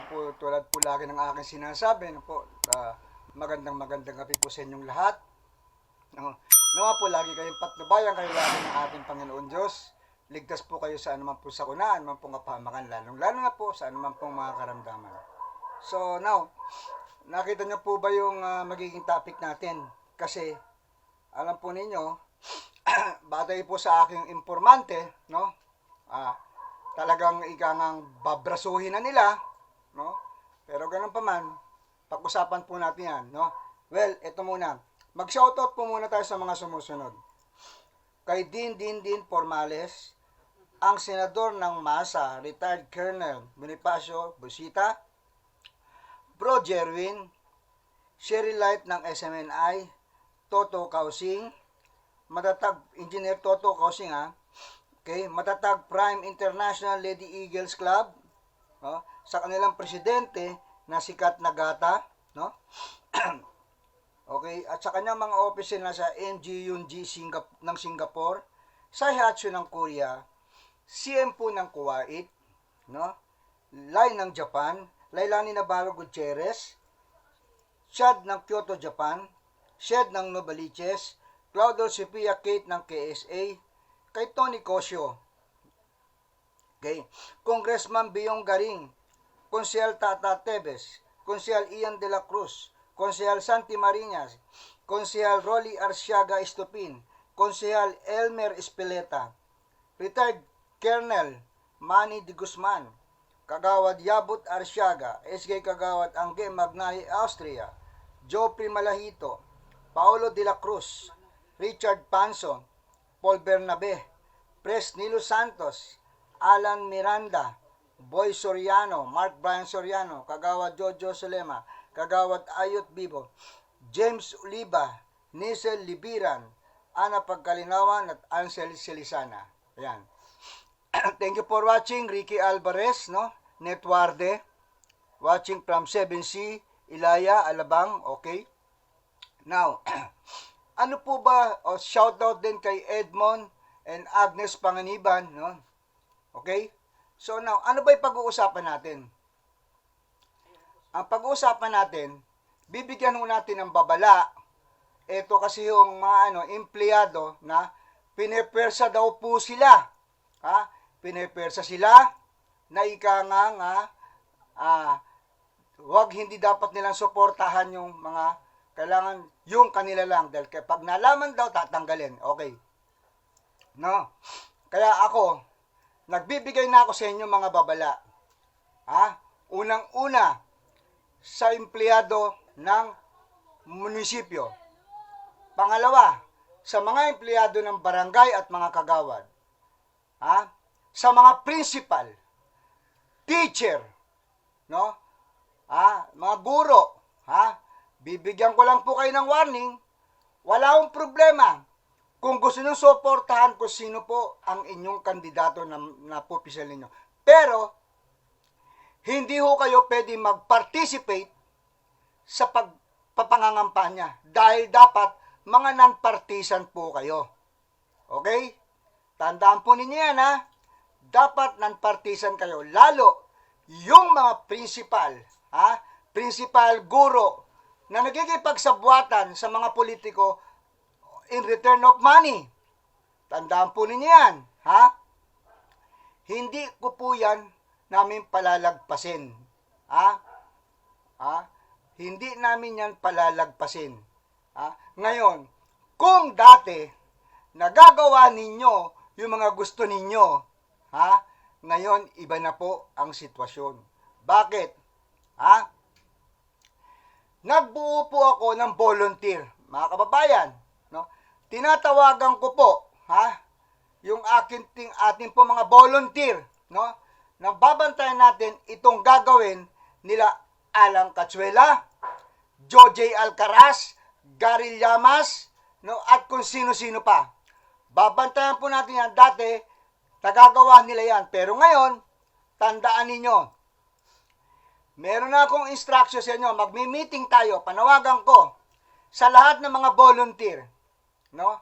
po, tulad po lagi ng aking sinasabi, ano po, magandang gabi po sa inyong lahat. No, nawa po lagi kayong patnubayan kayo lagi ng ating Panginoon Diyos. Ligtas po kayo sa anuman po sakuna, anuman pong kapahamakan, lalo na po sa anuman pong mga karamdaman. So now, nakita niyo po ba yung magiging topic natin? Kasi, alam po ninyo, batay po sa aking informante, no? Talagang ikangang babrasuhin na nila, no? Pero ganun pa man, pag-usapan po natin yan, no? Well, ito muna. Mag-shoutout po muna tayo sa mga sumusunod. Kay Dean Formales, ang senador ng MASA, retired Colonel Bonifacio Busita, Bro Jerwin, Sherry Light ng SMNI, Toto Kausing, matatag Engineer Toto Kausing okay, matatag Prime International Lady Eagles Club, no? Sa kanilang presidente na si Kat Nagata, no? Okay, at sa kanyang mga officer na sa MG Yunji ng Singapore, sa Daihatsu ng Korea, CM po ng Kuwait, no? Lai ng Japan, Lailani Navarro Gutierrez, Chad ng Kyoto, Japan, Shed ng Novaliches, Claudio Sophia Kate ng KSA, kay Tony Cosio, okay, Congressman Biyong Garing, Konsehal Tata Tebes, Konsehal Ian de la Cruz, Konsehal Santi Marinas, Konsehal Rolly Arciaga Estupin, Konsehal Elmer Espeleta, retired Colonel Manny de Guzman, Kagawad Yabut Arciaga, SK Kagawad Angge Magnay Austria, Joe Malahito, Paulo de la Cruz, Richard Panso, Paul Bernabe, Pres Nilo Santos, Alan Miranda, Boy Soriano, Mark Brian Soriano, Kagawad Jojo Solema, Kagawad Ayot Bibo, James Oliva, Nisel Libiran, Ana Pagkalinawan at Ansel Silisana. Ayan. Thank you for watching. Ricky Alvarez, no? Netwarde, watching from 7C, Ilaya, Alabang, okay? Now, ano po ba, shoutout din kay Edmond and Agnes Panganiban, no? Okay? So now, ano ba yung pag-uusapan natin? Ang pag-uusapan natin, bibigyan ho natin ng babala. Ito kasi yung mga empleyado na pinepersa daw po sila. Pinepersa sila na wag hindi dapat nilang suportahan yung mga kailangan yung kanila lang dahil kapag nalaman daw tatanggalin. Okay. No. Kaya ako nagbibigay na ako sa inyo mga babala. Unang-una sa empleyado ng munisipyo. Pangalawa, sa mga empleyado ng barangay at mga kagawad. Sa mga principal, teacher, no? Mga guro, bibigyan ko lang po kayo ng warning. Wala akong problema. Kung gusto nyo suportahan kung sino po ang inyong kandidato na pupisal ninyo. Pero, hindi ho kayo pwede mag-participate sa pagpapangangampanya dahil dapat mga non-partisan po kayo. Okay? Tandaan po ninyo yan, Dapat non-partisan kayo. Lalo, yung mga principal, principal guro na nagkikipagsabuatan sa mga politiko in return of money. Tandaan po ninyo yan, Hindi ko po yan namin palalagpasin. Hindi namin yan palalagpasin. Ngayon, kung dati nagagawa ninyo yung mga gusto ninyo, ngayon iba na po ang sitwasyon. Bakit? Nagbuo po ako ng volunteer, mga kababayan, no? Tinatawagan ko po, yung ating po mga volunteer, no? Nababantayan natin itong gagawin nila Alang Katsuela, Joe Alcaraz, Gary Llamas, no? At kung sino-sino pa. Babantayan po natin yan. Dati, nagagawa nila yan. Pero ngayon, tandaan ninyo, meron na akong instruction sa inyo. Magmi-meeting tayo. Panawagan ko sa lahat ng mga volunteer, no?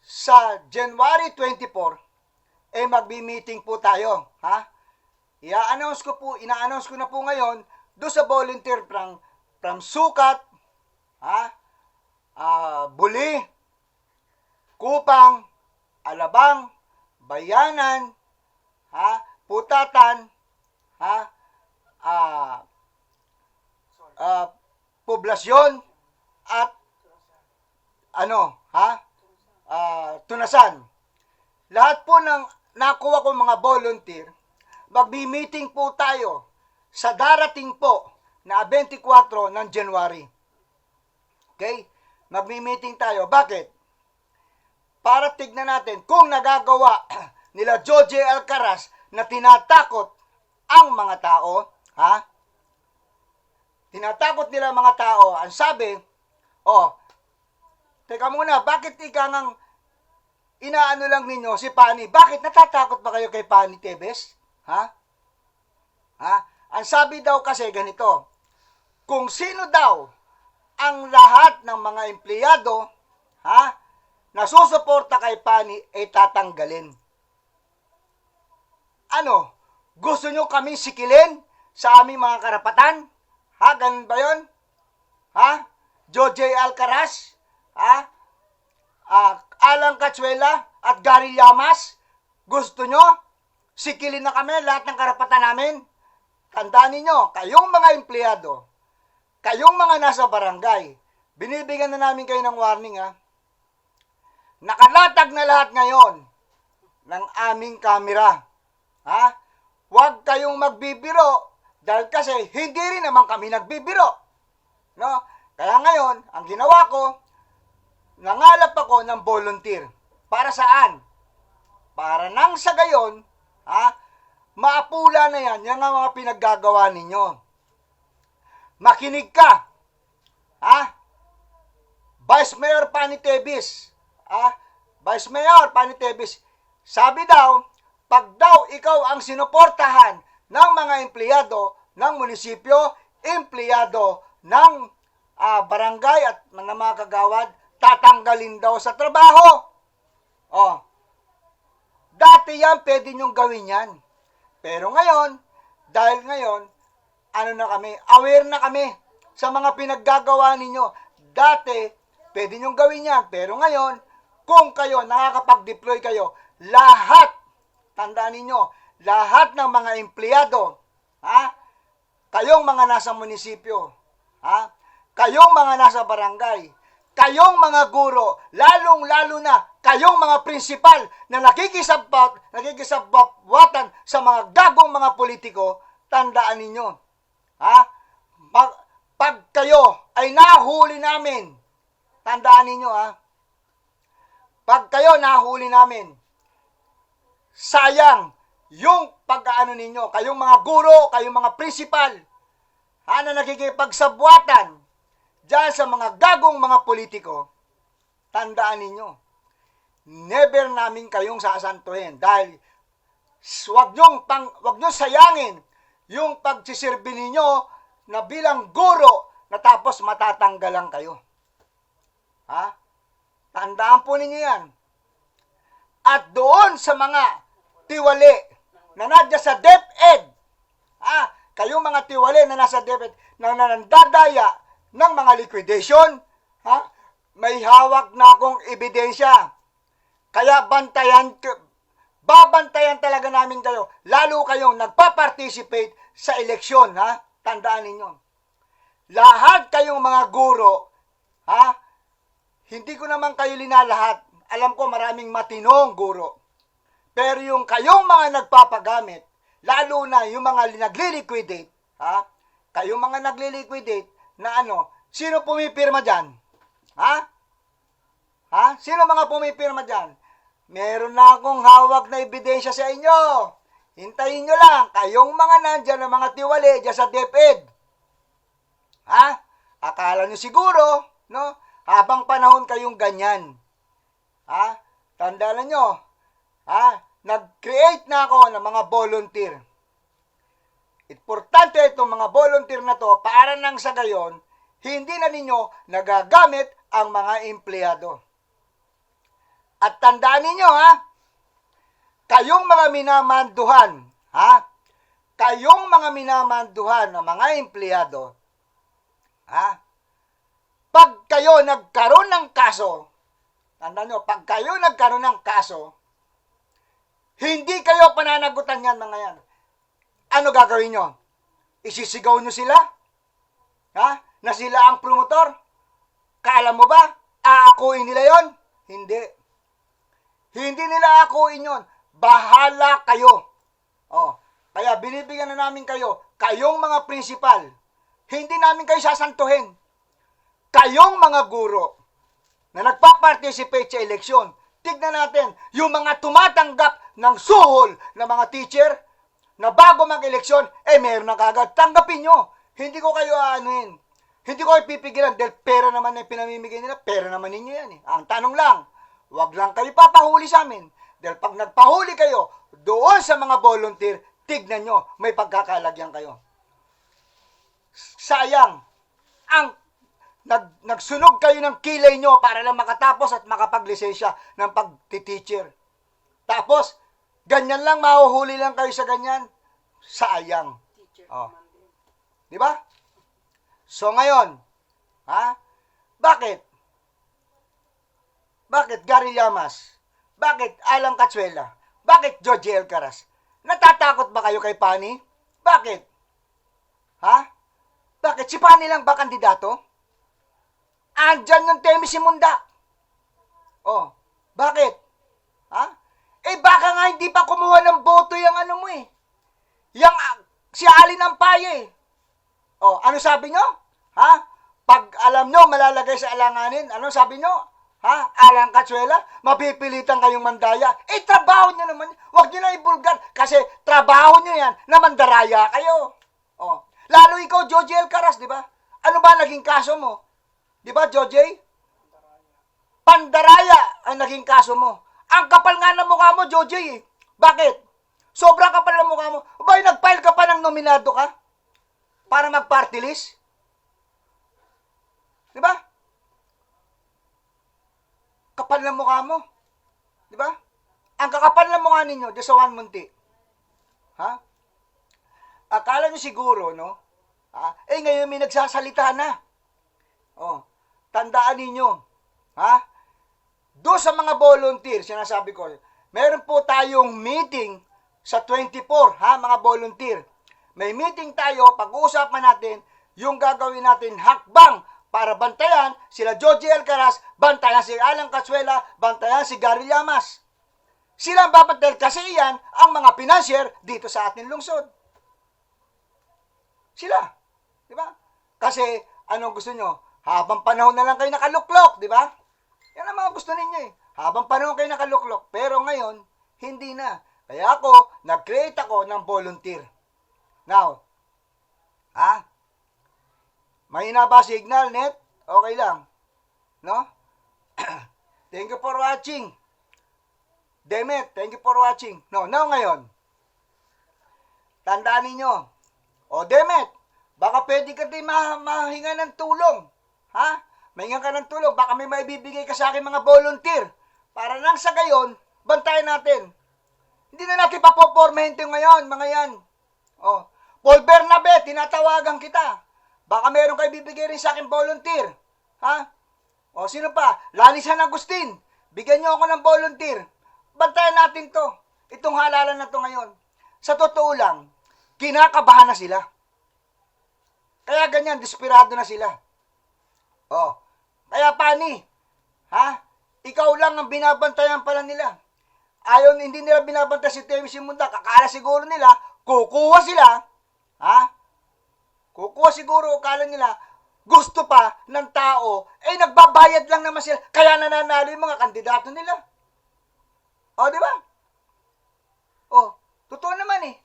Sa January 24, magmi-meeting po tayo, ina-announce ko na po ngayon do sa volunteer from Sukat, Buli, Kupang, Alabang, Bayanan, Putatan, Poblasyon, at Tunasan. Lahat po ng nakuha ko mga volunteer, magbi-meeting po tayo sa darating po na 24 ng January. Okay? Magmi-meeting tayo. Bakit? Para tignan natin kung nagagawa nila Joje Alcaraz na tinatakot ang mga tao, Tinatakot nila mga tao. Ang sabi, teka muna, bakit ngang inaano lang ninyo si Pani? Bakit natatakot ba kayo kay Pani Tevez? Ang sabi daw kasi ganito, kung sino daw ang lahat ng mga empleyado, na susuporta kay Pani ay tatanggalin. Ano? Gusto nyo kami sikilin sa aming mga karapatan? Ganun ba yun? Joje Alcaraz? Alan Cachuela at Gary Llamas? Gusto nyo? Sikilin na kami lahat ng karapatan namin? Tandaan ninyo, kayong mga empleyado, kayong mga nasa barangay, binibigyan na namin kayo ng warning, Nakalatag na lahat ngayon ng aming kamera. Huwag kayong magbibiro dahil kasi hindi rin naman kami nagbibiro. No? Kaya ngayon, ang ginawa ko, nangalap ako ng volunteer. Para saan? Para nang sa gayon, maapula na yan, yan ang mga pinaggagawa ninyo. Makinig ka. Vice Mayor Pani Tevez. Vice Mayor Pani Tevez, sabi daw, pag daw ikaw ang sinuportahan ng mga empleyado ng munisipyo, empleyado ng barangay at mga kagawad, tatanggalin daw sa trabaho. Dati yan, pwede nyong gawin yan. Pero ngayon, dahil ngayon, aware na kami sa mga pinaggagawa ninyo. Dati, pwede nyong gawin yan. Pero ngayon, kung kayo, nakakapag-deploy kayo, lahat, tandaan ninyo, lahat ng mga empleyado, kayong mga nasa munisipyo, kayong mga nasa barangay, kayong mga guro, lalong-lalo na kayong mga prinsipal na nakikisabwatan sa mga gagong mga politiko, tandaan ninyo, pag kayo ay nahuli namin, tandaan ninyo, pag kayo nahuli namin, sayang yung pag-aano ninyo, kayong mga guro, kayong mga prinsipal, na nakikipagsabwatan dyan sa mga gagong mga politiko, tandaan ninyo, never namin kayong sasantuhin dahil wag nyo sayangin yung pagsisirbi ninyo na bilang guro na tapos matatanggalan kayo. Tandaan po ninyo yan. At doon sa mga tiwali na nadya sa DepEd, kayong mga tiwali na nasa DepEd, na nandadaya ng mga liquidation, may hawak na akong ebidensya. Kaya babantayan talaga namin kayo, lalo kayong nagpa-participate sa eleksyon, tandaan ninyo. Lahat kayong mga guro, hindi ko naman kayo linalahat. Alam ko maraming matinong guro. Pero yung kayong mga nagpapagamit, lalo na yung mga nagli-liquidate, kayong mga nagli-liquidate na sino pumipirma dyan? Sino mga pumipirma dyan? Meron na akong hawak na ebidensya sa inyo. Hintayin nyo lang, kayong mga nandyan na mga tiwali dyan sa DepEd. Akala nyo siguro, no? Habang panahon kayong ganyan. Tandaan nyo, nag-create na ako ng mga volunteer. Importante itong mga volunteer na to para nang sa gayon, hindi na ninyo nagagamit ang mga empleyado. At tandaan ninyo, kayong mga minamanduhan, kayong mga minamanduhan ng mga empleyado, pag kayo nagkaroon ng kaso, tandaan nyo, pag kayo nagkaroon ng kaso, hindi kayo pananagutan yan, mga yan. Ano gagawin nyo? Isisigaw nyo sila? Na sila ang promotor? Kaalam mo ba? Aakuin nila yon? Hindi. Hindi nila aakuin yon. Bahala kayo. Kaya binibigyan na namin kayo, kayong mga principal, hindi namin kayo sasantuhin. Kayong mga guro na nagpa-participate sa eleksyon, tignan natin, yung mga tumatanggap ng suhol na mga teacher, na bago mag-eleksyon, meron na kagad. Tanggapin nyo. Hindi ko kayo aanuhin. Hindi ko kayo pipigilan dahil pera naman na pinamimigay nila. Pera naman ninyo yan. Ang tanong lang, wag lang kayo papahuli sa amin. Dahil pag nagpahuli kayo, doon sa mga volunteer, tignan nyo, may pagkakalagyan kayo. Sayang, nagsunog kayo ng kilay nyo para lang makatapos at makapaglisensya ng pag-teacher. Tapos, ganyan lang, mahuhuli lang kayo sa ganyan. Sayang. Di ba? So ngayon, bakit? Bakit Gary Llamas? Bakit Alan Cazuela? Bakit Georgie Alcaraz? Natatakot ba kayo kay Pani? Bakit? Bakit? Si Pani lang ba kandidato? Andyan yung Temi Simunda. Bakit? Baka nga hindi pa kumuha ng boto yung ano mo si Alin Ampaya ano sabi nyo? Pag alam nyo, malalagay sa alanganin, ano sabi nyo? Alan Cazuela, mapipilitan kayong mandaya. Trabaho nyo naman. Huwag nyo na ibulgar. Kasi trabaho nyo yan na mandaraya kayo. Lalo ikaw, Georgie Alcaraz, di ba? Ano ba naging kaso mo? Di ba, Georgie? Pandaraya ang naging kaso mo. Ang kapal nga ng mukha mo, Georgie. Bakit? Sobrang kapal ng mukha mo. Abay, nag-file ka pa ng nominado ka? Para mag-party list? Di ba? Kapal ng mukha mo. Di ba? Ang kakapal ng mukha ninyo, di sa Juan Munti. Akala nyo siguro, no? Ngayon may nagsasalita na. Tandaan ninyo. Doon sa mga volunteer, sinasabi ko, meron po tayong meeting sa 24, mga volunteer. May meeting tayo, pag-uusapan natin yung gagawin natin hakbang para bantayan sila Georgie Alcaraz, bantayan si Alan Cazuela, bantayan si Gary Llamas. Sila ang babantayan kasi iyan ang mga financier dito sa ating lungsod. Sila. Di ba? Kasi, anong gusto nyo? Habang panahon na lang kayo nakaluklok, di ba? Yan ang mga gusto ninyo Habang panahon kayo nakaluklok. Pero ngayon, hindi na. Kaya ako, nag-create ako ng volunteer. Now, mahina ba signal, net? Okay lang. No? Thank you for watching. Demet, thank you for watching. Now ngayon, tandaan ninyo. Demet, baka pwede ka din mahinga ng tulong. Mahinga ka ng tulong. Baka may maibibigay ka sa akin mga volunteer. Para nang sa gayon, bantayan natin. Hindi na natin papopormento ngayon, mga yan. Paul Bernabe, tinatawagan kita. Baka meron kayo bibigay rin sa akin volunteer. Sino pa? Lani San Agustin. Bigyan nyo ako ng volunteer. Bantayan natin to. Itong halalan na to ngayon. Sa totoo lang, kinakabahan na sila. Kaya ganyan, desperado na sila. Kaya Pani, ikaw lang ang binabantayan pala nila. Hindi nila binabantay si Temi Simunda. Kakala siguro nila, kukuha sila. Kukuha siguro, akala nila, gusto pa ng tao, nagbabayad lang naman sila, kaya nananalo yung mga kandidato nila. Di ba? Totoo naman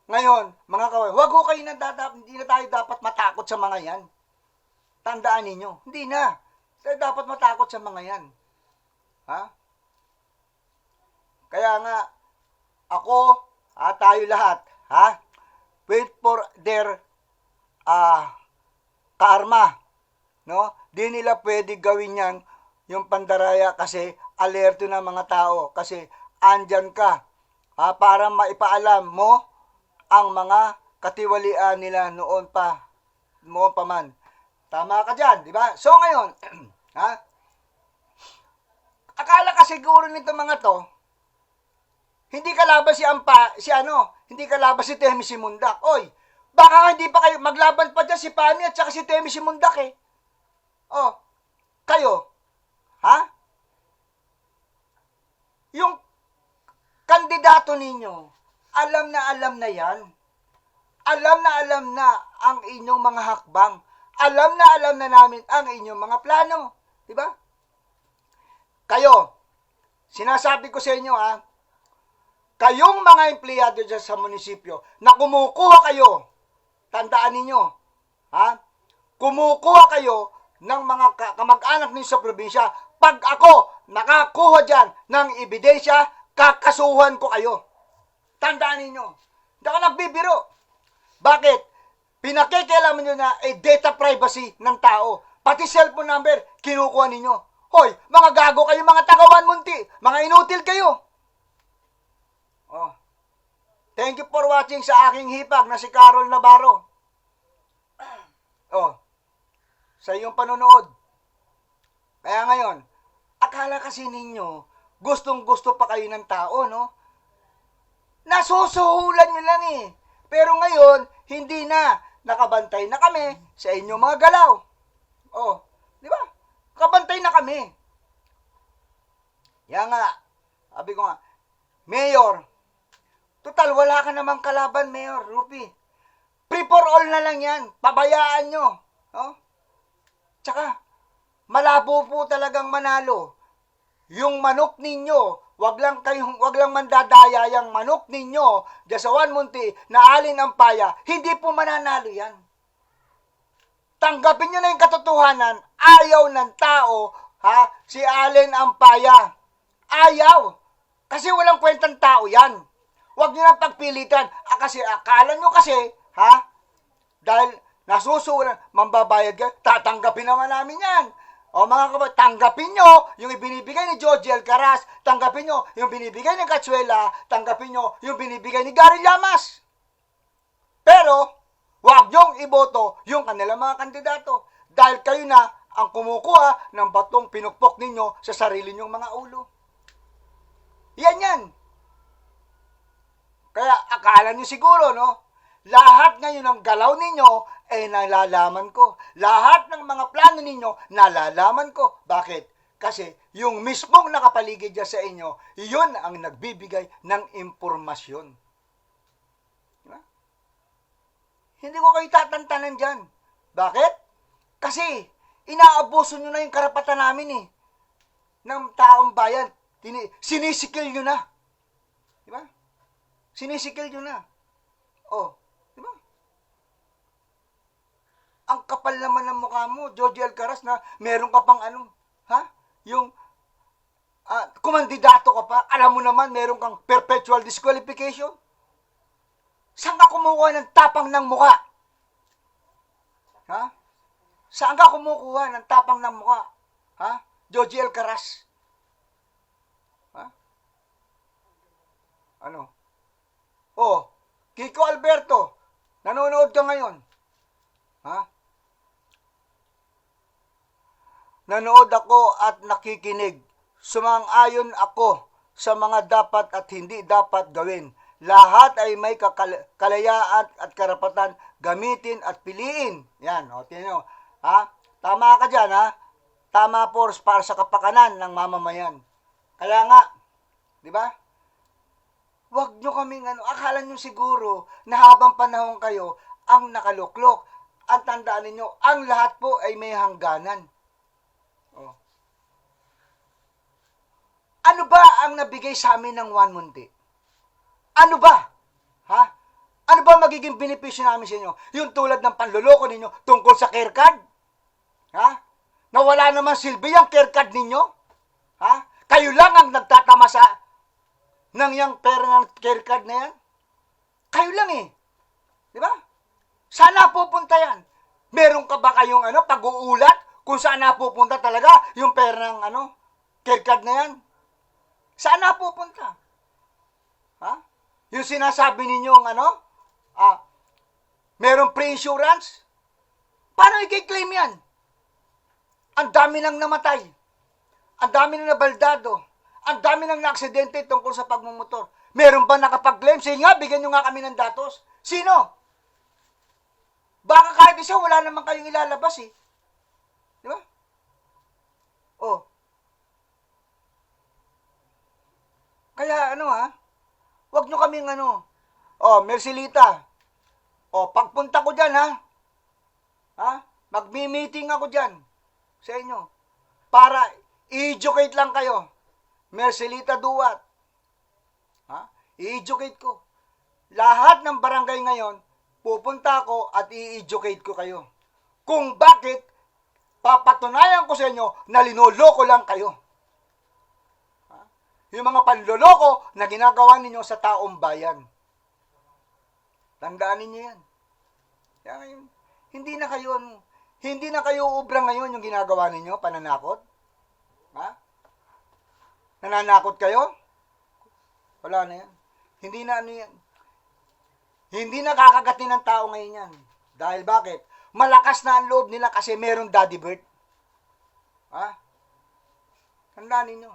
Ngayon, mga kawain, wag ho kayo hindi na tayo dapat matakot sa mga yan. Tandaan ninyo, hindi na. Tayo dapat matakot sa mga yan. Kaya nga, ako, tayo lahat, wait for their karma. No? Di nila pwede gawin yan, yung pandaraya kasi alerto na mga tao. Kasi andyan ka para maipaalam mo ang mga katiwalian nila noon pa man. Tama ka dyan, di ba? So ngayon, ha? Akala ka siguro nito mga to, hindi kalaban hindi kalaban si Temi Simundak. Oy, baka hindi pa kayo, maglaban pa dyan si Pani at saka si Temi Simundak eh. Oh, kayo, ha? Yung kandidato ninyo, alam na yan. Alam na ang inyong mga hakbang. Alam na namin ang inyong mga plano. Diba? Kayo, sinasabi ko sa inyo kayong mga empleyado dyan sa munisipyo na kumukuha kayo, tandaan ninyo, kumukuha kayo ng mga kamag-anak ninyo sa probinsya. Pag ako nakakuha dyan ng ebidensya, kakasuhan ko kayo. Tandaan ninyo. Hindi ako nagbibiro. Bakit? Pinakikialaman nyo na data privacy ng tao. Pati cellphone number, kinukuha ninyo. Hoy, mga gago kayo, mga tagawan munti. Mga inutil kayo. Oh. Thank you for watching sa aking hipag na si Carol Navarro. Oh. Sa iyong panonood. Kaya ngayon, akala kasi ninyo, gustong-gusto pa kayo ng tao, no? Nasusuhulan nyo lang eh. Pero ngayon, hindi na. Nakabantay na kami sa inyong mga galaw. Oh, di ba? Nakabantay na kami. Yan nga. Sabi ko nga, Mayor, total wala ka namang kalaban, Mayor Rupi. Free for all na lang yan. Pabayaan nyo. Oh? Tsaka, malabo po talagang manalo. Yung manok ninyo, wag lang mandadaya yung manok ninyo diyan sa Wanmunti na Alin Ampaya, hindi po mananalo yan. Tanggapin nyo na yung katotohanan, ayaw ng tao, si Alin Ampaya. Ayaw. Kasi walang kwentang tao yan. Wag nyo na pagpilitan. Kasi akala nyo kasi, dahil nasusulan, mambabayad ka, tatanggapin naman namin yan. O mga kapatid, tanggapin nyo yung ibinibigay ni Georgie Alcaraz, tanggapin nyo yung binibigay ni Cachuela, tanggapin nyo yung binibigay ni Gary Llamas. Pero, huwag nyong iboto yung kanilang mga kandidato dahil kayo na ang kumukuha ng batong pinukpok ninyo sa sarili nyong mga ulo. Yan. Kaya akala nyo siguro, no? Lahat ngayon ng galaw ninyo nalalaman ko. Lahat ng mga plano ninyo, nalalaman ko. Bakit? Kasi yung mismong nakapaligid dyan sa inyo, yun ang nagbibigay ng impormasyon. Diba? Hindi ko kayo tatantanan dyan. Bakit? Kasi inaabuso nyo na yung karapatan namin ng taong bayan. Sinisikil nyo na. Diba? Sinisikil nyo na. Oh. Ang kapal naman ng mukha mo, Georgie Alcaraz, na meron ka pang yung kumandidato ka pa, alam mo naman, meron kang perpetual disqualification. Saan ka kumukuha ng tapang ng mukha? Saan ka kumukuha ng tapang ng mukha? Georgie Alcaraz? Ano? Oh, Kiko Alberto, nanonood ka ngayon. Nanood ako at nakikinig. Sumang-ayon ako sa mga dapat at hindi dapat gawin. Lahat ay may kalayaan at karapatan gamitin at piliin. Yan, tingnan nyo. Tama ka dyan, Tama para sa kapakanan ng mamamayan. Kaya nga, di ba? Huwag nyo kaming akala nyo siguro na habang panahon kayo ang nakaluklok. Ang tandaan ninyo, ang lahat po ay may hangganan. Oh. Ano ba ang nabigay sa amin ng Wanmunti? Ano ba? Ano ba magiging benepisyo namin sa inyo? Yung tulad ng panluloko ninyo tungkol sa care card? Na wala naman silbi yung care card ninyo? Kayo lang ang nagtatamasa ng yung pera ng care card na yan? Kayo lang Di ba? Saan napupunta yan? Meron ka ba kayong pag-uulat kung saan napupunta talaga yung pera ng care card na yan? Saan napupunta? Yung sinasabi ninyong Merong pre-insurance? Paano i-claim yan? Ang dami nang namatay. Ang dami nang nabaldado. Ang dami nang na-aksidente tungkol sa pagmumotor. Meron ba nakapag-claim? Sige nga, bigyan nyo nga kami ng datos. Sino? Baka kahit isa, wala naman kayong ilalabas eh. Di ba? Oh. Kaya wag nyo kaming Mercelita. Pagpunta ko dyan magmi-meeting ako dyan sa inyo. Para i-educate lang kayo. Mercelita Duat. I-educate ko. Lahat ng barangay ngayon, pupunta ako at i-educate ko kayo. Kung bakit, papatunayan ko sa inyo na linoloko lang kayo. Yung mga panloloko na ginagawa ninyo sa taong bayan. Tandaan ninyo yan. Yan, hindi na kayo ubra ngayon yung ginagawa ninyo, pananakot. Nananakot kayo? Wala na yan. Hindi na yan. Hindi na kakagatin ng tao ngayon yan. Dahil bakit? Malakas na ang loob nila kasi merong daddy bird. Tandaan ninyo.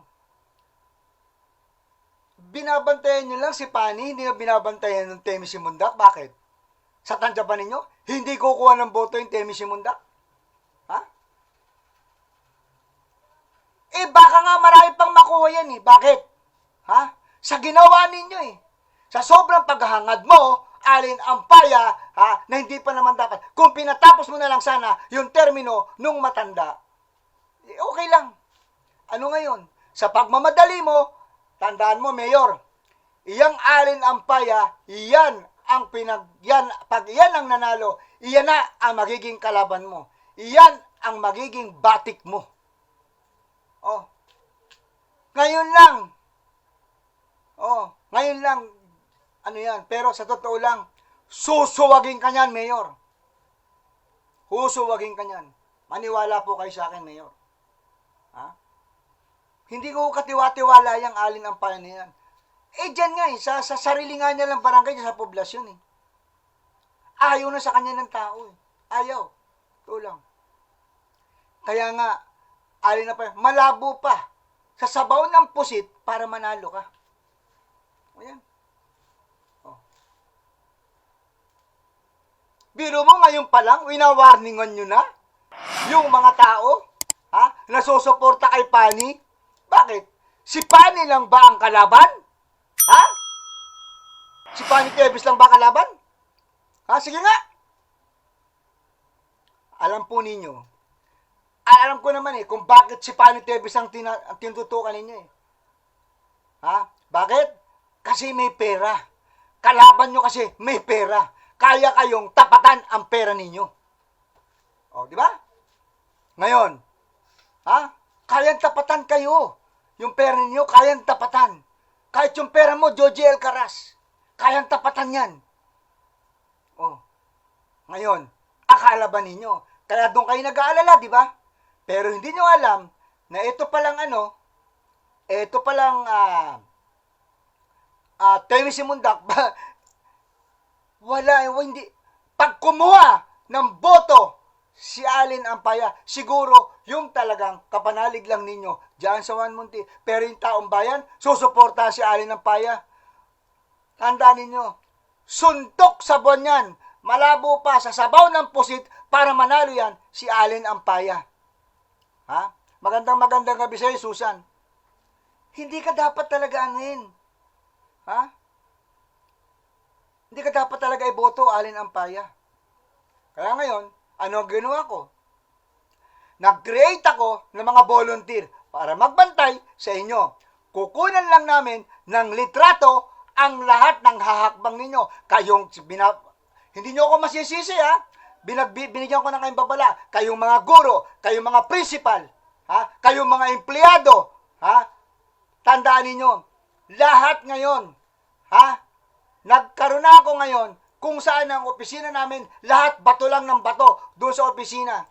Binabantayan nyo lang si Pani, hindi na binabantayan ng Temi Simundak. Bakit? Sa tansya pa ninyo, hindi kukuha ng boto yung Temi Simundak? Baka nga marami pang makuha yan eh. Bakit? Sa ginawa ninyo eh. Sa sobrang paghahangad mo, Alin Ampaya, na hindi pa naman dapat. Kung pinatapos mo na lang sana yung termino nung matanda, okay lang. Ano ngayon? Sa pagmamadali mo, tandaan mo, Mayor, iyang Alin Ampaya, pag iyan ang nanalo, iyan na ang magiging kalaban mo. Iyan ang magiging batik mo. Ngayon lang, pero sa totoo lang, susuwagin ka niyan, Mayor. Susuwagin ka niyan. Maniwala po kayo sa akin, Mayor. Hindi ko katiwa-tiwala yung Alin Ampaya na yan. Dyan nga sa sarili nga niya lang barangay, sa poblasyon Ayaw na sa kanya ng tao Ayaw. Ito lang. Kaya nga, Alin Ampaya, malabo pa. Sa sabaw ng pusit para manalo ka. Ayan. Biro mo ngayon pa lang, winawarningan nyo na yung mga tao na susuporta kay Pani. Bakit? Si Pani lang ba ang kalaban? Si Pani Tebes lang ba kalaban? Sige nga. Alam po ninyo, alam ko naman kung bakit si Pani Tebes ang tinututukan ninyo Bakit? Kasi may pera. Kalaban nyo kasi may pera. Kaya kayong tapatan ang pera ninyo. Di ba? Ngayon, kayang tapatan kayo. Yung pera ninyo, kayang tapatan. Kahit yung pera mo, Joji Alcaraz, kayang tapatan yan. Ngayon, akala ba ninyo? Kaya doon kayo nag-aalala, di ba? Pero hindi nyo alam na ito palang Temi Simundak, hindi. Pag kumuha ng boto si Alin Ampaya, siguro yung talagang kapanalig lang ninyo diyan sa Juan Munti. Pero yung taong bayan, susuporta si Alin Ampaya. Tandaan ninyo, suntok sa buwan yan. Malabo pa sa sabaw ng pusit para manalo yan si Alin Ampaya. Magandang gabi sa'yo, Susan. Hindi ka dapat talaga Hindi ka dapat talaga iboto, Alin Ampaya. Kaya ngayon, ano ang ginawa ko? Nag-create ako ng mga volunteer para magbantay sa inyo. Kukunan lang namin ng litrato ang lahat ng hahakbang ninyo. Hindi nyo ako masisisi, binigyan ko ng kayong babala. Kayong mga guro, kayong mga principal, kayong mga empleyado, tandaan ninyo, lahat ngayon, nagkaroon na ako ngayon kung saan ang opisina namin, lahat bato lang ng bato doon sa opisina.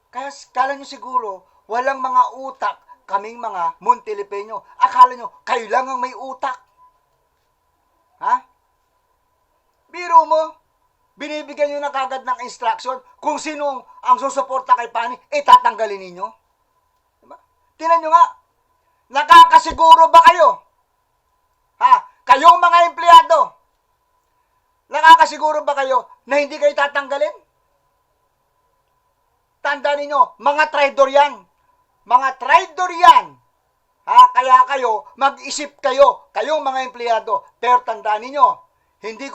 Kaya kala nyo siguro, walang mga utak kaming mga Montilipeño. Akala nyo, kayo lang ang may utak. Biro mo, binibigyan nyo na kagad ng instruction kung sino ang susuporta kay Pani, tatanggalin ninyo. Diba? Tingnan nyo nga, nakakasiguro ba kayo? Kayong mga empleyado, nakakasiguro ba kayo na hindi kayo tatanggalin? Tandaan ninyo, mga traidor yan. Mga traidor yan. Kaya kayo, mag-isip kayo, kayong mga empleyado. Pero tandaan ninyo, hindi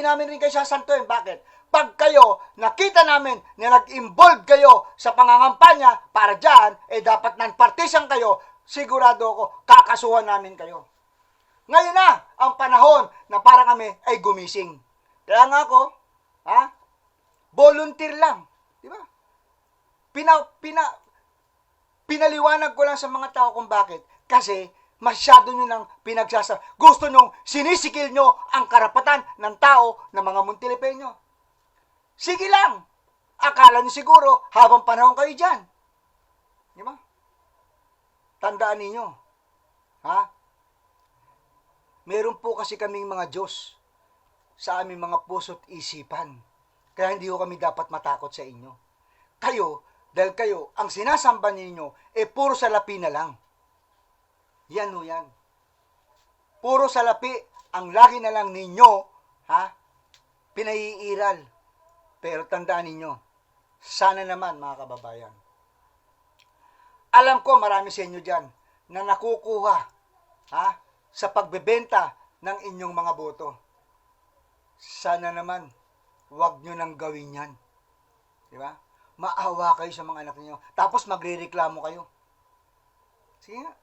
namin rin kayo sasantuin. Bakit? Pag kayo, nakita namin na nag-involve kayo sa pangangampanya para dyan, dapat non-partisan kayo, sigurado ako, kakasuhan namin kayo. Ngayon na, ang panahon na para kami ay gumising. Kaya nga ako, volunteer lang. Di ba? Pinaliwanag ko lang sa mga tao kung bakit. Kasi masyado nyo nang gusto nyo, sinisikil nyo ang karapatan ng tao ng mga Montilipeño. Sige lang. Akala nyo siguro habang panahon kayo dyan. Di ba? Tandaan ninyo. Meron po kasi kaming mga Diyos sa aming mga puso't isipan. Kaya hindi ko kami dapat matakot sa inyo. Kayo, dahil kayo, ang sinasamba ninyo, puro salapi na lang. Yan o yan. Puro salapi, ang lagi na lang ninyo, pinaiiral. Pero tandaan ninyo, sana naman mga kababayan. Alam ko marami sa inyo dyan na nakukuha, sa pagbebenta ng inyong mga boto. Sana naman, huwag nyo nang gawin yan. Di ba? Maawa kayo sa mga anak niyo. Tapos magrereklamo kayo. Sige nga.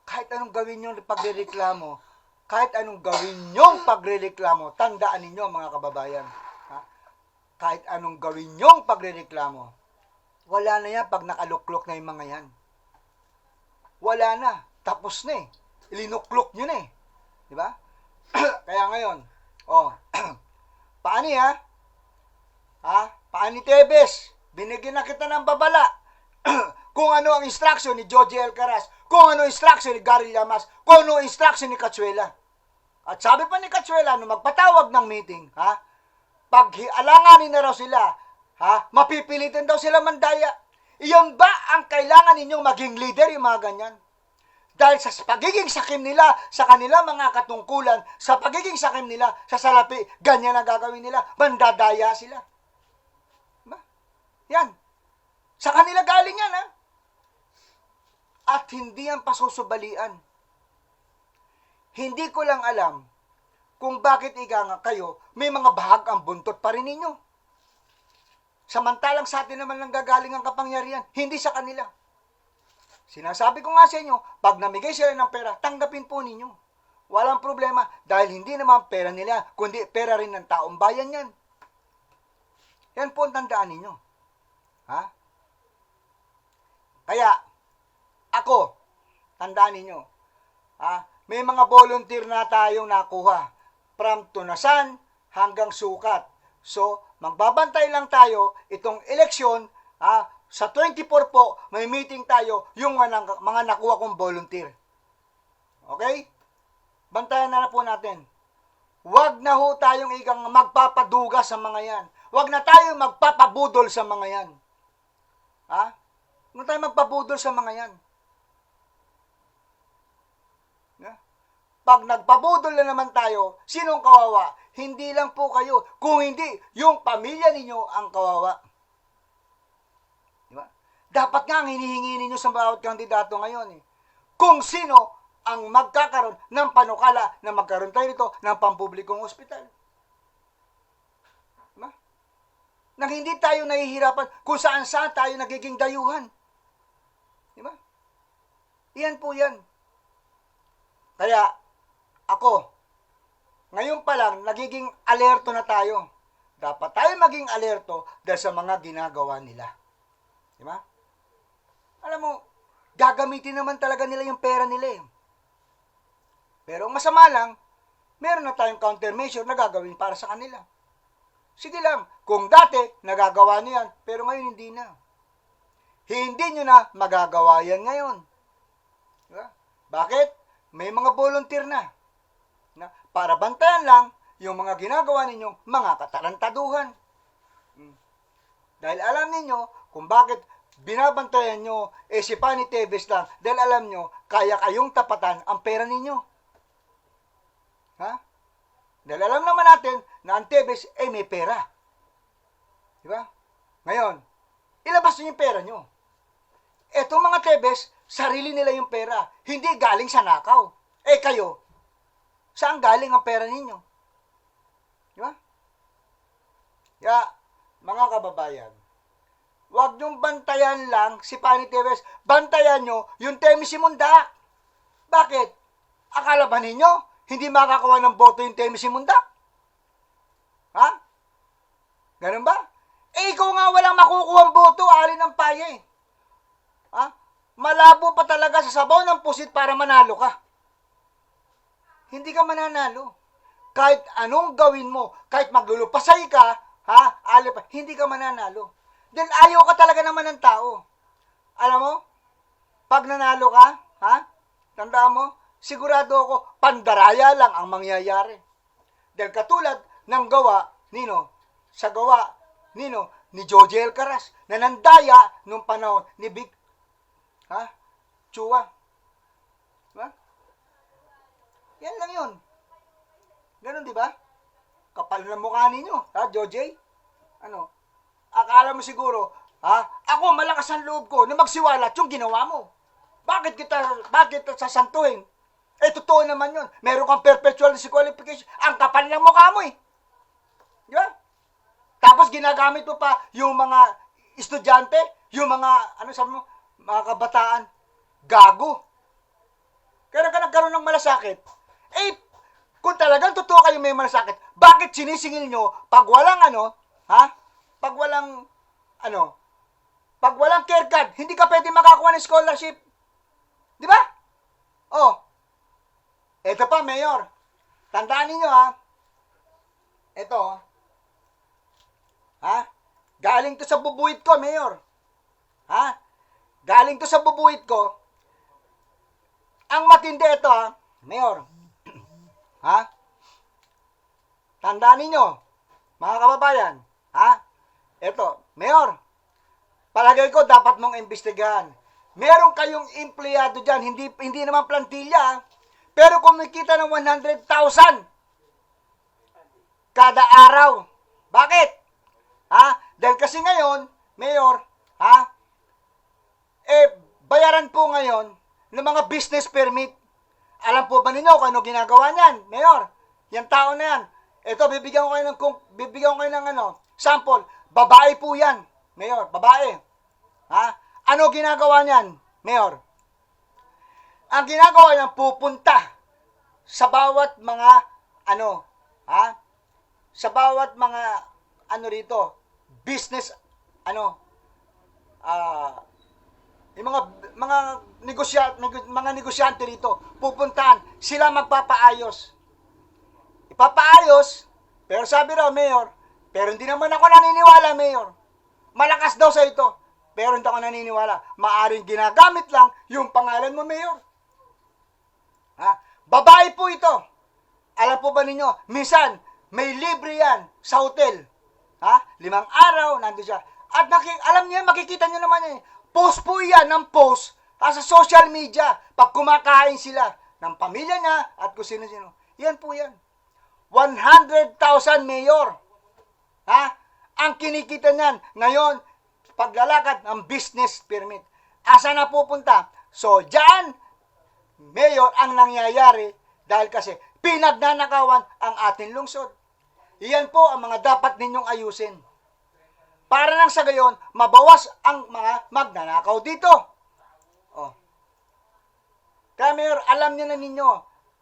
Kahit anong gawin nyo pagrereklamo, tandaan ninyo mga kababayan. Kahit anong gawin nyo pagrereklamo, wala na yan pag nakaluklok na yung mga yan. Wala na. Tapos na eh. Ilinuklok nyo na eh. Di ba? Kaya ngayon, paani paani Tebes, binigyan na kita ng babala kung ano ang instruction ni Joji Alcaraz, kung ano ang instruction ni Gary Llamas, kung ano ang instruction ni Cachuela. At sabi pa ni Cachuela, nung magpatawag ng meeting, pag alanganin na raw sila, mapipilitin daw sila mandaya. Iyon ba ang kailangan ninyong maging leader, yung mga ganyan? Dahil sa pagiging sakim nila sa kanilang mga katungkulan, sa pagiging sakim nila sa salapi, ganyan ang gagawin nila. Mandadaya sila. Diba? Yan. Sa kanila galing yan, At hindi yan pasusubalian. Hindi ko lang alam kung bakit kayo, may mga bahag ang buntot pa rin ninyo. Samantalang sa atin naman lang gagaling ang kapangyarihan, hindi sa kanila. Sinasabi ko nga sa inyo, pag namigay sila ng pera, tanggapin po ninyo. Walang problema, dahil hindi naman pera nila, kundi pera rin ng taong bayan yan. Yan po ang tandaan ninyo. Kaya, ako, tandaan ninyo, may mga volunteer na tayong nakuha, from tunasan hanggang sukat. So, magbabantay lang tayo itong eleksyon, sa 24 po, may meeting tayo yung mga nakuha kong volunteer. Okay? Bantayan na po natin. Huwag na ho tayong magpapaduga sa mga yan. Huwag na tayong magpapabudol sa mga yan. Huwag na tayong magpabudol sa mga yan. Pag nagpabudol na naman tayo, sinong kawawa? Hindi lang po kayo. Kung hindi, yung pamilya ninyo ang kawawa. Dapat nga ang hinihingi ninyo sa bawat kandidato ngayon kung sino ang magkakaroon ng panukala na magkaroon tayo nito ng pampublikong ospital. Diba? Nang hindi tayo nahihirapan kung saan tayo nagiging dayuhan. Diba? Iyan po yan. Kaya, ako, ngayon pa lang, nagiging alerto na tayo. Dapat tayo maging alerto dahil sa mga ginagawa nila. Diba? Alam mo, gagamitin naman talaga nila yung pera nila Pero ang masama lang, meron na tayong countermeasure na gagawin para sa kanila. Sige lang, kung dati nagagawa nyo yan, pero ngayon hindi na. Hindi nyo na magagawa yan ngayon. Diba? Bakit? May mga volunteer na para bantayan lang yung mga ginagawa ninyong mga katarantaduhan. Dahil alam ninyo kung bakit binabantayan nyo si Fanny Tevez lang, dahil alam nyo, kaya kayong tapatan ang pera ninyo. Ha? Dahil alam naman natin na ang Tevez may pera. Diba? Ngayon, ilabas nyo yung pera nyo. Etong mga Tevez, sarili nila yung pera. Hindi galing sa nakaw. Kayo, saan galing ang pera ninyo? Diba? Kaya, mga kababayan, huwag niyong bantayan lang si Fanny Tevez. Bantayan nyo yung Temi Simunda. Bakit? Akala ba ninyo, hindi makakuha ng boto yung Temi Simunda? Ha? Ganun ba? Ikaw nga walang makukuha ang boto, alin ang paye. Ha? Malabo pa talaga sa sabaw ng pusit para manalo ka. Hindi ka mananalo. Kahit anong gawin mo, kahit maglulupasay ka, ha? Hindi ka mananalo. Then ayaw ka talaga naman ng tao. Alam mo, pag nanalo ka, ha? Tandaan mo, sigurado ako, pandaraya lang ang mangyayari. Dahil katulad ng gawa, sa gawa, ni Joje Alcaraz, na nandaya nung panahon ni Big, Chua. Diba? Yan lang yun. Ganun, di ba? Kapal na mukha ninyo, Joje? Akala mo siguro, ako malakas ang loob ko na magsiwalat yung ginawa mo. Bakit sasantuhin? Totoo naman yun. Meron kang perpetual disqualification. Ang kapal ng mukha mo Di ba? Tapos ginagamit mo pa yung mga estudyante, yung mga, mga kabataan. Gago. Kaya ka nagkaroon ng malasakit. Kung talagang totoo kayo may malasakit, bakit sinisingil nyo pag walang pag walang care card, hindi ka pwede makakuha ng scholarship. Di ba? Ito pa, Mayor. Tandaan ninyo, Ito, galing to sa bubuhit ko, Mayor. Galing to sa bubuhit ko. Ang matindi ito, Mayor. Tandaan ninyo, mga kababayan, Ito, Mayor, palagay ko dapat mong imbestigahan. Meron kayong empleyado dyan, hindi naman plantilla, pero kumikita ng 100,000 kada araw. Bakit? Dahil kasi ngayon, Mayor, bayaran po ngayon ng mga business permit. Alam po ba ninyo kung ano ginagawa niyan, Mayor? Yung tao na yan. Ito, bibigyan ko kayo ng sample. Babae po yan, Mayor, babae. Ano ginagawa niyan, Mayor? Ang ginagawa niyan, pupunta sa bawat mga, sa bawat mga, rito, business, yung mga negosyante rito, pupuntahan, sila magpapaayos. Ipapaayos, pero sabi raw, Mayor, pero hindi naman ako naniniwala, Mayor. Malakas daw sa ito, pero hindi ako naniniwala. Maaring ginagamit lang yung pangalan mo, Mayor. Babae po ito. Alam po ba ninyo, minsan, may libre yan sa hotel. 5 araw, nandun siya. At alam niyo, makikita niyo naman post po yan ng post sa social media pag kumakain sila ng pamilya niya at kung sino-sino. Yan po yan. 100,000, Mayor. Ang kinikita niyan ngayon, paglalakad ng business permit. Asa na pupunta? So, dyan, Mayor, ang nangyayari dahil kasi pinagnanakawan ang ating lungsod. Iyan po ang mga dapat ninyong ayusin. Para nang sa gayon, mabawas ang mga magnanakaw dito. Kaya Mayor, alam niyo na ninyo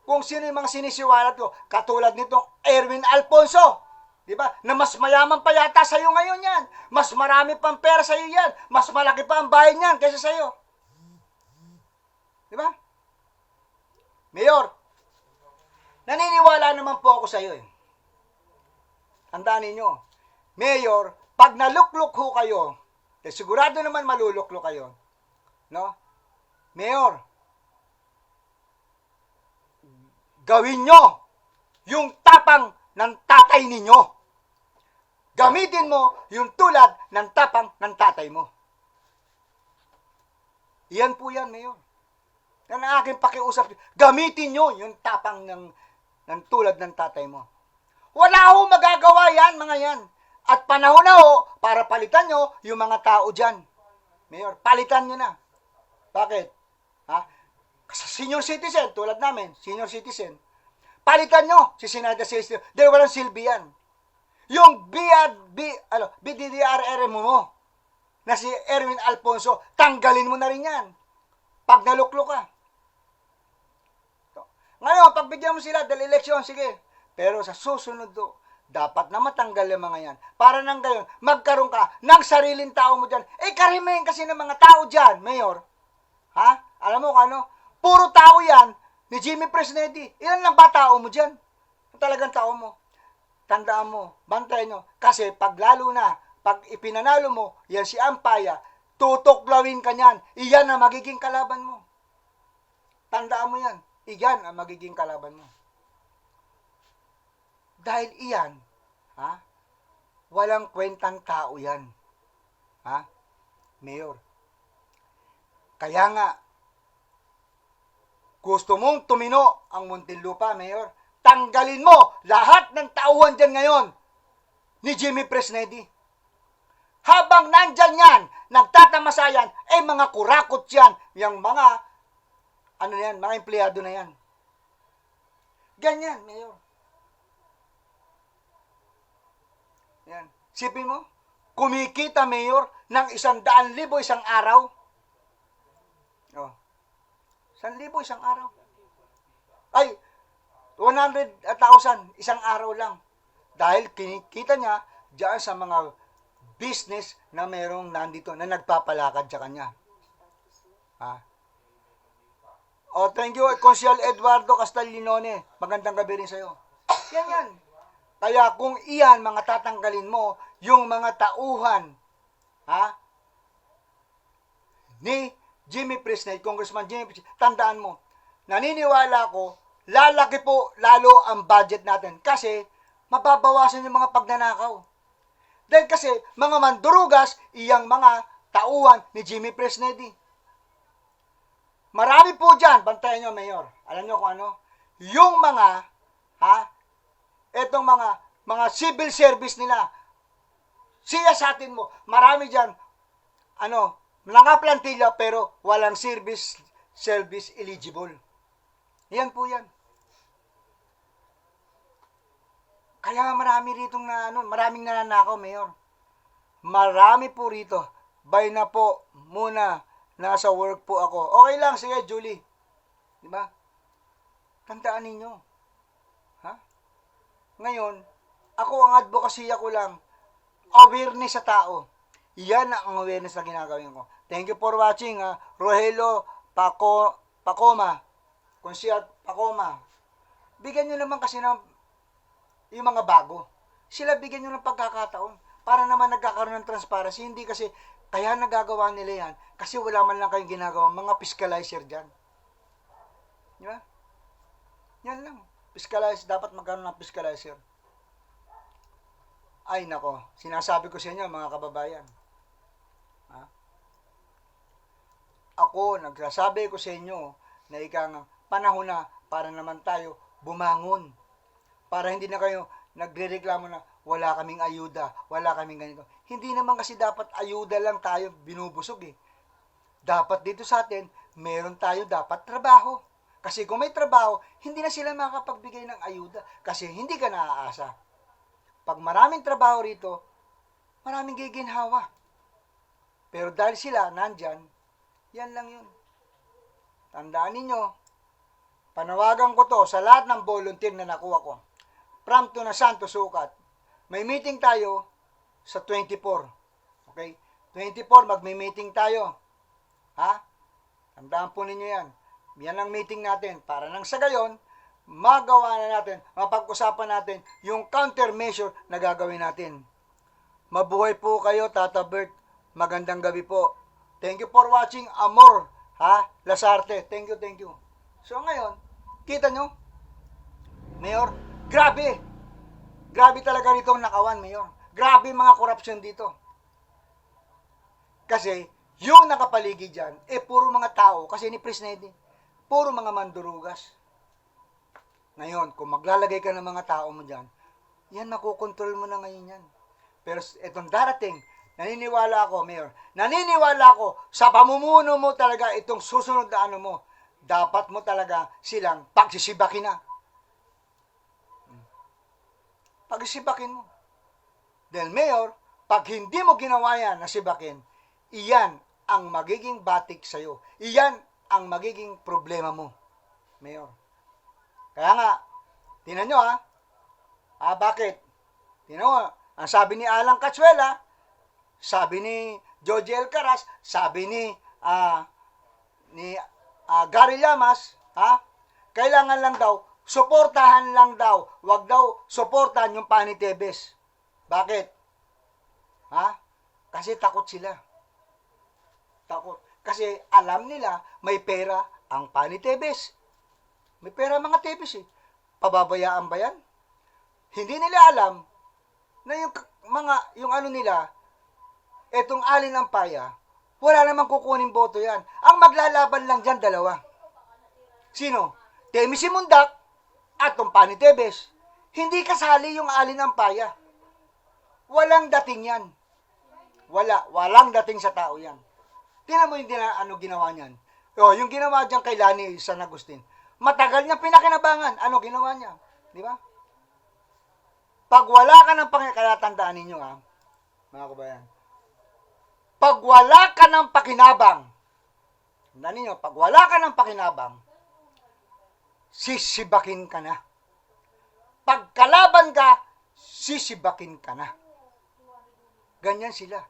kung sino yung mga sinisiwalat ko. Katulad nitong Erwin Alfonso. Diba? Na mas mayaman pa yata sa'yo ngayon yan. Mas marami pang pera sa'yo yan. Mas malaki pa ang bahay niyan kaysa sa'yo. Diba? Mayor, naniniwala naman po ako sa'yo Tandaan ninyo, Mayor, pag naluklok ho kayo, sigurado naman maluluklok kayo, no? Mayor, gawin nyo yung tapang ng tatay ninyo. Gamitin mo yung tulad ng tapang ng tatay mo. Yan po yan, Mayor. Yan ang aking pakiusap. Gamitin nyo yung tapang ng tulad ng tatay mo. Wala ho magagawa yan, mga yan. At panahon na ho, para palitan nyo yung mga tao dyan. Mayor, palitan nyo na. Bakit? Ha? Senior citizen, tulad namin, senior citizen. Palitan nyo si Sinada Cestio. Dahil walang silbi yan. Yung BDDRR mo na si Erwin Alfonso, tanggalin mo na rin yan. Pag naluklo ka. Ngayon, pagbigyan mo sila dahil eleksyon, sige. Pero sa susunod do, dapat na matanggal yung mga yan. Para nang gayon, magkaroon ka ng sariling tao mo dyan. Karimahin kasi ng mga tao dyan, Mayor. Ha? Alam mo ano? Puro tao yan ni Jimmy Presnedi. Ilan lang ba tao mo dyan? Talagang tao mo. Tandaan mo, bantayan nyo. Kasi pag lalo na, pag ipinanalo mo, yan si Ampaya, tutuklawin ka niyan. Iyan ang magiging kalaban mo. Tandaan mo yan. Iyan ang magiging kalaban mo. Dahil iyan, ha? Walang kwentang tao yan. Ha? Mayor. Kaya nga, gusto mong tumino ang Muntinlupa, Mayor, tanggalin mo lahat ng tauhan dyan ngayon ni Jimmy Presnedi. Habang nandyan yan, nagtatamasayan, mga kurakot yan, yung mga, mga empleyado na yan. Ganyan, Mayor. Yan. Sipin mo, kumikita, Mayor, ng 100,000 isang araw. Oh. 100,000 isang araw. Ay, 100,000 isang araw lang. Dahil kinikita niya diyan sa mga business na merong nandito na nagpapalakad sa kanya. Ha? Oh, thank you, Consial Eduardo Castellinone. Magandang gabi rin sa'yo. Yan. Kaya kung iyan, mga tatanggalin mo, yung mga tauhan, ha? Ni Jimmy Presnedi, Congressman Jimmy Presnedi, tandaan mo, naniniwala ko, lalaki po lalo ang budget natin kasi mababawasan yung mga pagnanakaw. Dahil kasi mga mandurugas, iyang mga tauhan ni Jimmy Presnedi. Marami po dyan, bantayan nyo, Mayor. Alam nyo kung ano? Yung mga, etong mga civil service nila, siya sa atin mo, marami dyan, nakaplantilla pero walang service eligible. Yan po yan. Kaya marami rito maraming nananakaw, Mayor. Marami po rito. Bye na po muna. Nasa work po ako. Okay lang, sige, Julie. Diba? Tandaan ninyo. Ha? Ngayon, ako ang advocacy ko lang, awareness sa tao. Yan ang awareness na ginagawin ko. Thank you for watching, Rogelio Pacoma. Consial Pacoma. Bigyan nyo naman kasi ng yung mga bago. Sila bigyan nyo ng pagkakataon para naman nagkakaroon ng transparency. Hindi kasi, kaya nagagawa nila yan kasi wala man lang kayong ginagawa mga fiscalizer dyan. Di ba? Yan lang. Fiscalizer, dapat magkaroon ng fiscalizer. Ay nako, sinasabi ko sa inyo mga kababayan. Ako, nagsasabi ko sa inyo na ikang panahon na para naman tayo bumangon. Para hindi na kayo nagrereklamo na wala kaming ayuda, wala kaming ganito. Hindi naman kasi dapat ayuda lang tayo binubusog eh. Dapat dito sa atin, meron tayo dapat trabaho. Kasi kung may trabaho, hindi na sila makapagbigay ng ayuda kasi hindi ka naaasa. Pag maraming trabaho rito, maraming giginhawa. Pero dahil sila nandyan, yan lang yun. Tandaan ninyo, panawagan ko to sa lahat ng volunteer na nakuha ko. From to na Santo Sukat. May meeting tayo sa 24. Okay? 24, magme-meeting tayo. Ha? Tandaan po ninyo yan. Yan ang meeting natin. Para nang sa gayon, magawa na natin, mapag-usapan natin yung countermeasure na gagawin natin. Mabuhay po kayo, Tata Bert. Magandang gabi po. Thank you for watching Amor, Lasarte. Thank you. So ngayon, kita nyo, Mayor, grabe. Grabe talaga rito ang nakawan, Mayor. Grabe mga korupsyon dito. Kasi, yung nakapaligid dyan, puro mga tao, kasi ni Presnedi, puro mga mandurugas. Ngayon, kung maglalagay ka ng mga tao mo dyan, yan, makukontrol mo na ngayon yan. Pero itong darating, naniniwala ako, Mayor, naniniwala ako sa pamumuno mo talaga itong susunod na ano mo, dapat mo talaga silang pagsisibakin na. Pagsisibakin mo. Dahil, Mayor, pag hindi mo ginawa yan na sibakin, iyan ang magiging batik sa'yo. Iyan ang magiging problema mo, Mayor. Kaya nga, tinan nyo bakit? Tinan mo, ang sabi ni Alan Cachuela, sabi ni Joji Alcaraz, sabi ni Gary Llamas, kailangan lang daw, suportahan lang daw, wag daw suportahan yung Pani Tebes. Bakit? Kasi takot sila. Takot. Kasi alam nila, may pera ang Pani Tebes. May pera mga Tebes Pababayaan ba yan? Hindi nila alam na yung ano nila, etong Alin ng Paya, wala namang kukunin boto yan. Ang maglalaban lang dyan, dalawa. Sino? Temi Simundak at tong Pani Tebes. Hindi kasali yung Alin ng Paya. Walang dating yan. Walang dating sa tao yan. Tingnan mo yung ginawa niyan. Yung ginawa diyan kay Lani San Agustin. Matagal niya pinakinabangan. Ano ginawa niya? Di ba? Pag wala ka ng kaya tandaan ninyo mga kabayan. Pag wala ka ng pakinabang, tandaan ninyo, pag wala ka ng pakinabang, sisibakin ka na. Pag kalaban ka, sisibakin ka na. Ganyan sila.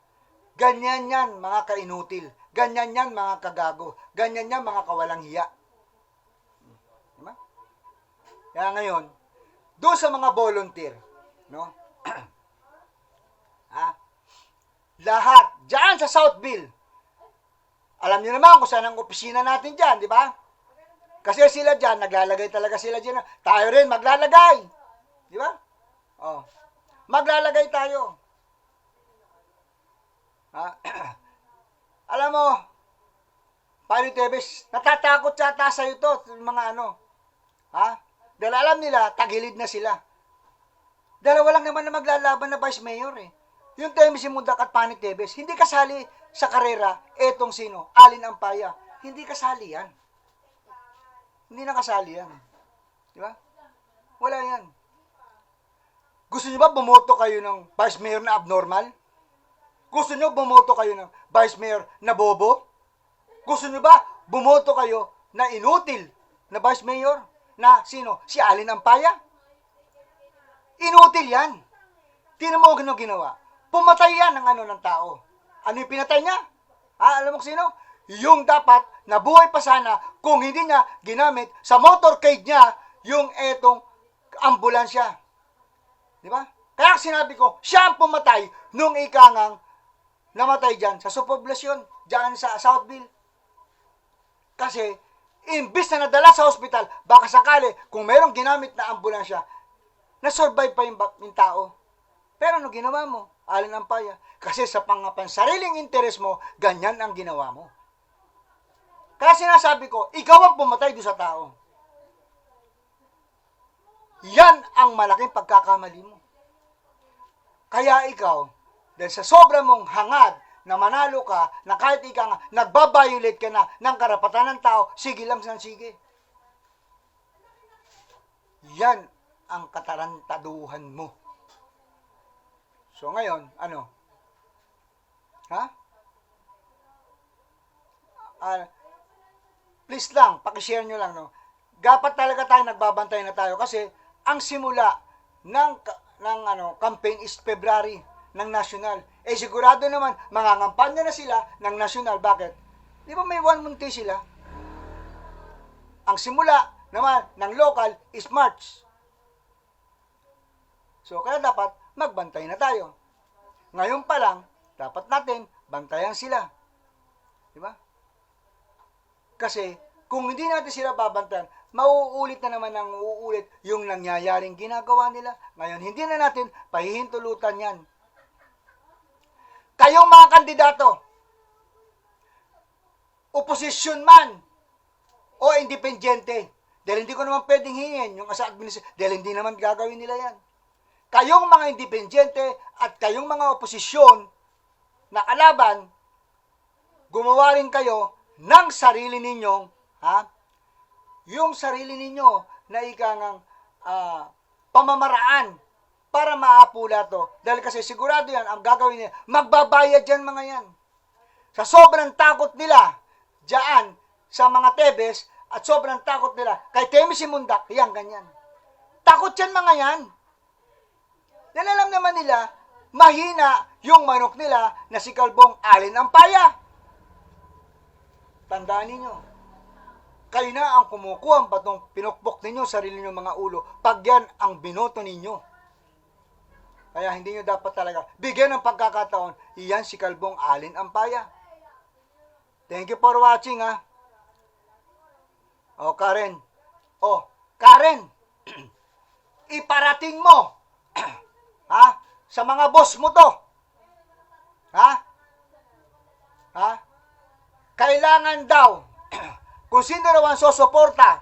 Ganyan yan, mga kainutil. Ganyan yan, mga kagago. Ganyan yan, mga kawalang hiya. Diba? Kaya ngayon, doon sa mga volunteer, no? Lahat, dyan sa Southville, alam niyo naman kung saan ang opisina natin dyan, di ba? Kasi sila dyan, naglalagay talaga sila dyan. Tayo rin, maglalagay. Di ba? Maglalagay tayo. Alam mo, Pani Tebes, natatakot yata sa'yo to, mga Dahil alam nila, tagilid na sila. Dalawa lang naman na maglalaban na Vice Mayor Yung Temi Simundak at Pani Tebes, hindi kasali sa karera, etong sino, Alin ang Paya. Hindi kasali yan. Hindi nakasali yan. Di ba? Wala yan. Gusto nyo ba bumoto kayo ng Vice Mayor na abnormal? Gusto nyo bumoto kayo ng Vice Mayor na bobo? Gusto nyo ba bumoto kayo na inutil na Vice Mayor na sino? Si Alin ang Paya? Inutil yan. Tinan mo ano ginawa. Pumatay yan ng tao. Ano yung pinatay niya? Alam mo sino? Yung dapat nabuhay pa sana kung hindi niya ginamit sa motorcade niya yung etong ambulansya. Di ba? Kaya sinabi ko, siya ang pumatay nung ikangang namatay dyan sa subpoblasyon, dyan sa Southville. Kasi, imbis na nadala sa hospital, baka sakali, kung mayroong ginamit na ambulansya, na-survive pa yung tao. Pero ano ginawa mo? Alin ang Paya. Kasi sa sariling interes mo, ganyan ang ginawa mo. Kaya sinasabi ko, ikaw ang pumatay doon sa tao. Yan ang malaking pagkakamali mo. Kaya ikaw, dahil sa sobra mong hangad na manalo ka, na kahit nagbabiolate ka na ng karapatan ng tao, sige lang sang sige. Yan ang katarantaduhan mo. So ngayon, ano? Please lang, pakishare nyo lang, no? Dapat talaga tayo nagbabantay na tayo kasi ang simula ng campaign is February ng national. Sigurado naman, mangangampanya na sila ng national. Bakit? Di ba may 1 month sila? Ang simula naman ng local is March. So, kaya dapat magbantay na tayo. Ngayon pa lang, dapat natin bantayan sila. Di ba? Kasi, kung hindi natin sila babantayan, mauulit na naman ang uulit yung nangyayaring ginagawa nila. Ngayon, hindi na natin pahihintulutan yan. Kayong mga kandidato, oposisyon man o independyente, dahil hindi ko naman pwedeng hingin yung sa administrasyon, dahil hindi naman gagawin nila yan. Kayong mga independyente at kayong mga oposisyon na kalaban, gumawa rin kayo ng sarili ninyong, yung sarili ninyo na ikangang pamamaraan para maapula to. Dahil kasi sigurado yan, ang gagawin nila, magbabayad yan mga yan. Sa sobrang takot nila, dyan, sa mga Tebes, at sobrang takot nila, kay Temi Simundak, yan, ganyan. Takot yan mga yan. Dahil alam naman nila, mahina yung manok nila na si Kalbong Alin Ampaya. Tandaan ninyo, kayo na ang kumukuha ang batong pinukpok ninyo sarili ninyo mga ulo pag yan ang binoto ninyo. Kaya hindi nyo dapat talaga bigyan ng pagkakataon, iyan si Kalbong Alin Ampaya. Thank you for watching, ha. O, Karen. O, Karen, iparating mo, ha, sa mga boss mo to. Ha? Kailangan daw, kung sino naman sosuporta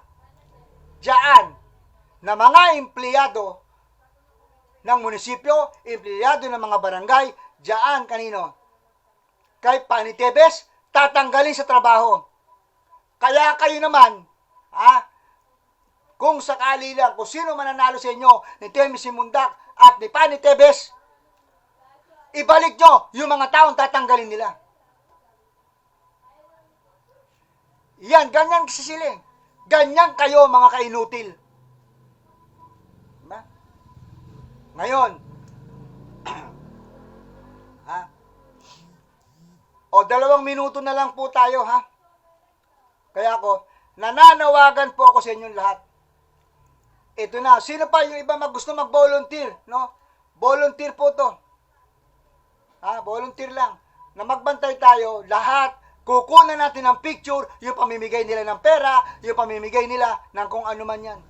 dyan na mga empleyado ng munisipyo, empleyado ng mga barangay, dyan kanino? Kay Pani Tebes, tatanggalin sa trabaho. Kaya kayo naman, kung sakali lang, kung sino mananalo sa inyo, ni Temi Simundak at ni Pani Tebes, ibalik nyo yung mga taong tatanggalin nila. Yan, ganyan sisiling. Ganyan kayo mga kainutil. Diba? Ngayon, o 2 minuto na lang po tayo, ha? Kaya ako, nananawagan po ako sa inyong lahat. Ito na, sino pa yung iba gusto mag-volunteer, no? Volunteer po to. Volunteer lang. Na magbantay tayo, lahat, kukunan natin ng picture, yung pamimigay nila ng pera, yung pamimigay nila ng kung ano man yan.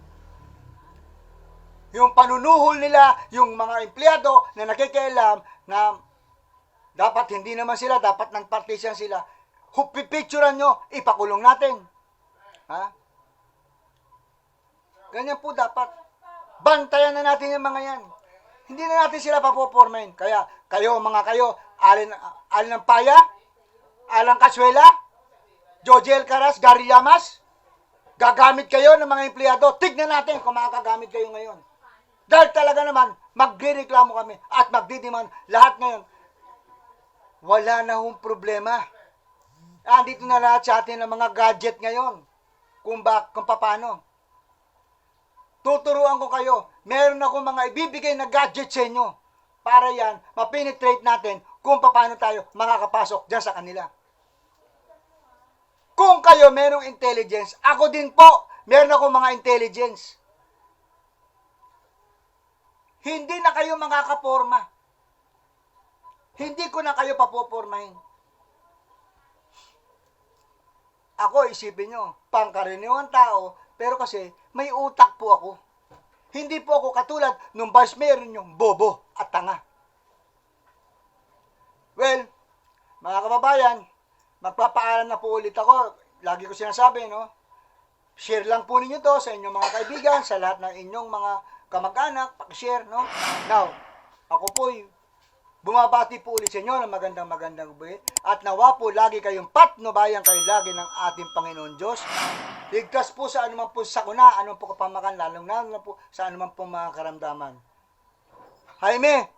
Yung panunuhol nila, yung mga empleyado na nakikialam na dapat hindi naman sila, dapat ng partisan sila. Pipicturean nyo, ipakulong natin. Ganyan po dapat. Bantayan na natin yung mga yan. Hindi na natin sila papopormain. Kaya, kayo, Alin Ampaya, Alan Casuela, Jojel Caras, Gary Llamas, gagamit kayo ng mga empleyado. Tignan natin kung makakagamit kayo ngayon. Dahil talaga naman, magre-reklamo kami at magdidiman lahat ngayon. Wala na hong problema. Andito na lahat sa atin ang mga gadget ngayon. Kung paano. Tuturuan ko kayo. Meron akong mga ibibigay na gadget sa inyo. Para yan, mapenetrate natin kung paano tayo makakapasok dyan sa kanila. Kung kayo merong intelligence, ako din po, meron akong mga intelligence. Hindi na kayo makakaporma. Hindi ko na kayo papopormahin. Ako, isipin nyo, pangkaraniwang tao, pero kasi may utak po ako. Hindi po ako katulad nung vice mayor yung bobo at tanga. Well, mga kababayan, magpapaalam na po ulit ako. Lagi ko sinasabi, no? Share lang po ninyo to sa inyong mga kaibigan, sa lahat ng inyong mga kamag-anak, pakishare, no? Now, ako po bumabati po ulit sa inyo ng magandang gabi. At nawa po lagi kayong patnubayan kayo lagi ng ating Panginoon Diyos. Ligtas po sa anuman po sakuna, anuman po kapamakan, lalong na po sa anuman po mga karamdaman. Jaime,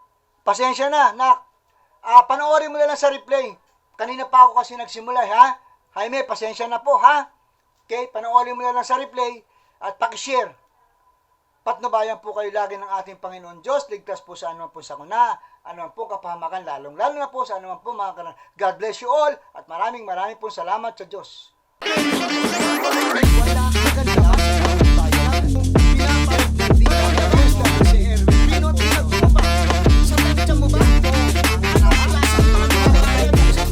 pasensya na, nak. Panoorin mo na lang sa replay. Kanina pa ako kasi nagsimula, ha? Jaime, pasensya na po, ha? Okay, panoorin mo na lang sa replay at pakishare. Patnubayan po kayo lagi ng ating Panginoon Diyos. Ligtas po sa anuman po sakuna, anuman po kapahamakan, lalo na po sa anuman po mga kanan. God bless you all at maraming po salamat sa Diyos. Wala